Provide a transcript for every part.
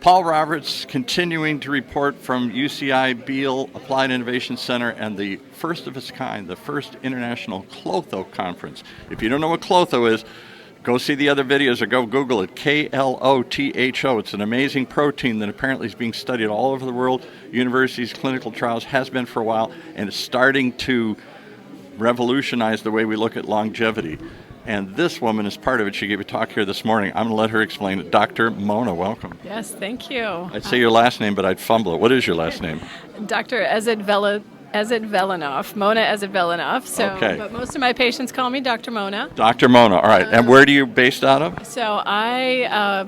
Paul Roberts continuing to report from UCI Beale Applied Innovation Center and the first of its kind, the first international KLOTHO conference. If you don't know what KLOTHO is, go see the other videos or go Google it, KLOTHO. It's an amazing protein that apparently is being studied all over the world, universities, clinical trials, has been for a while, and it's starting to revolutionize the way we look at longevity. And this woman is part of it. She gave a talk here this morning. I'm going to let her explain it. Dr. Mona, welcome. Yes, thank you. I'd say your last name, but I'd fumble it. What is your last name? Dr. Ezed-Velinov, Mona Ezed-Velinov. So, okay. But most of my patients call me Dr. Mona. Dr. Mona, all right. And where are you based out of? So I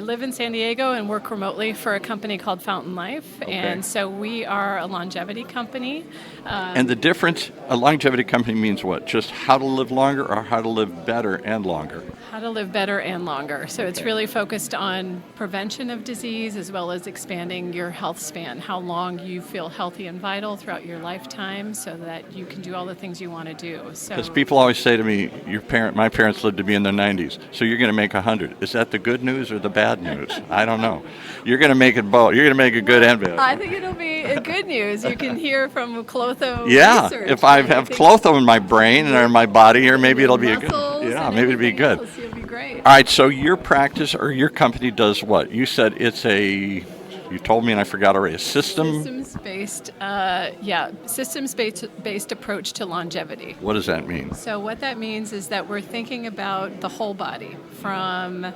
live in San Diego and work remotely for a company called Fountain Life. Okay. And so we are a longevity company. And the difference, a longevity company means what? Just how to live longer or how to live better and longer? How to live better and longer. So it's really focused on prevention of disease as well as expanding your health span, how long you feel healthy and vital throughout your lifetime so that you can do all the things you want to do. Because people always say to me, my parents lived to be in their 90s, so you're going to make 100. Is that the good news or the bad news? I don't know. You're going to make it both. You're going to make it good and bad. I think it'll be good news. You can hear from KLOTHO research. If I have KLOTHO in my brain or in my body, or maybe it'll be a good. Yeah, maybe it'll be good. It'll be great. All right, so your practice or your company does what? You said it's you told me and I forgot already, a systems-based approach to longevity. What does that mean? So what that means is that we're thinking about the whole body, from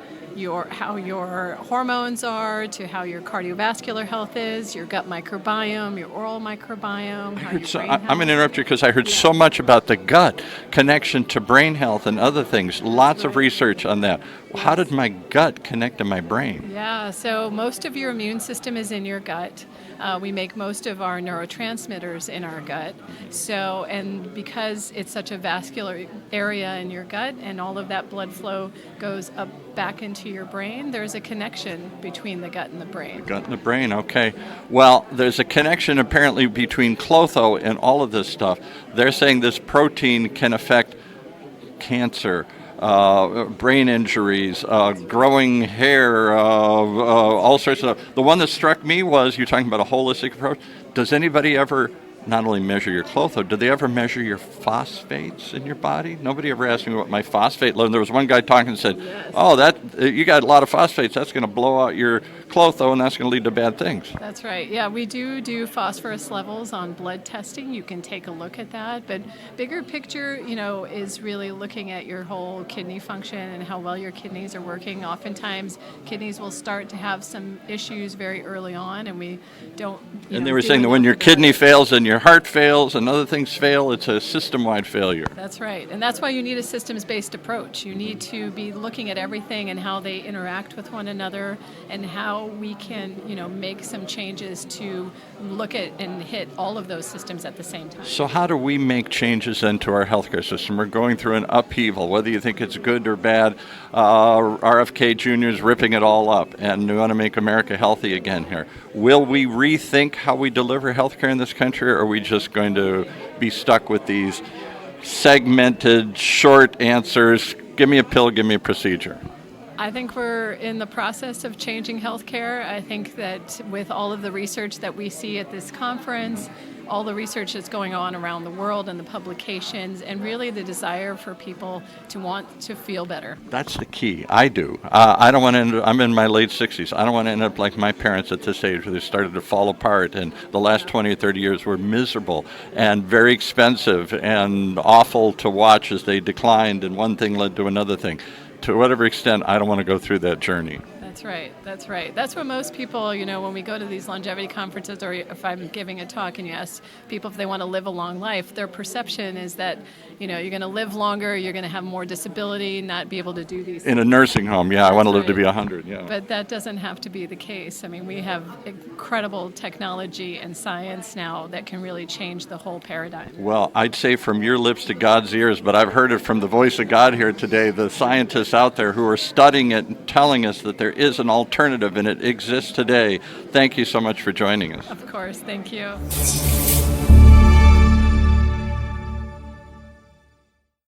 how your hormones are to how your cardiovascular health is, your gut microbiome, your oral microbiome. I'm going to interrupt you because I heard so much about the gut connection to brain health and other things. Lots of research on that. Well, how did my gut connect to my brain? Yeah, so most of your immune system is in your gut. We make most of our neurotransmitters in our gut. So, and because it's such a vascular area in your gut and all of that blood flow goes up back into your brain, there's a connection between the gut and the brain. The gut and the brain, okay. Well, there's a connection apparently between KLOTHO and all of this stuff. They're saying this protein can affect cancer, brain injuries, growing hair, all sorts of stuff. The one that struck me was, you're talking about a holistic approach. Does anybody ever not only measure your KLOTHO, do they ever measure your phosphates in your body? Nobody ever asked me what my phosphate level. There was one guy talking and said, yes. "Oh, you got a lot of phosphates. That's going to blow out your KLOTHO, and that's going to lead to bad things." That's right. Yeah, we do phosphorus levels on blood testing. You can take a look at that. But bigger picture, is really looking at your whole kidney function and how well your kidneys are working. Oftentimes, kidneys will start to have some issues very early on, and we don't. And they were saying that when your kidney fails and your heart fails and other things fail, it's a system-wide failure. That's right. And that's why you need a systems-based approach. You need to be looking at everything and how they interact with one another and how we can, make some changes to look at and hit all of those systems at the same time. So how do we make changes then to our healthcare system? We're going through an upheaval, whether you think it's good or bad. RFK Jr. is ripping it all up, and we want to make America healthy again here. Will we rethink how we deliver healthcare in this country, or are we just going to be stuck with these segmented, short answers? Give me a pill, give me a procedure. I think we're in the process of changing healthcare. I think that with all of the research that we see at this conference, all the research that's going on around the world and the publications, and really the desire for people to want to feel better. That's the key. I do. I don't want to I'm in my late 60s. I don't want to end up like my parents at this age where they started to fall apart, and the last 20 or 30 years were miserable and very expensive and awful to watch as they declined, and one thing led to another thing. To whatever extent, I don't want to go through that journey. That's right. That's right. That's what most people, when we go to these longevity conferences, or if I'm giving a talk and you ask people if they want to live a long life, their perception is that, you're going to live longer, you're going to have more disability, not be able to do these things. In a nursing home, yeah, I want to live to be 100, yeah. But that doesn't have to be the case. I mean, we have incredible technology and science now that can really change the whole paradigm. Well, I'd say from your lips to God's ears, but I've heard it from the voice of God here today, the scientists out there who are studying it and telling us that there is an alternative and it exists today. Thank you so much for joining us. Of course, thank you.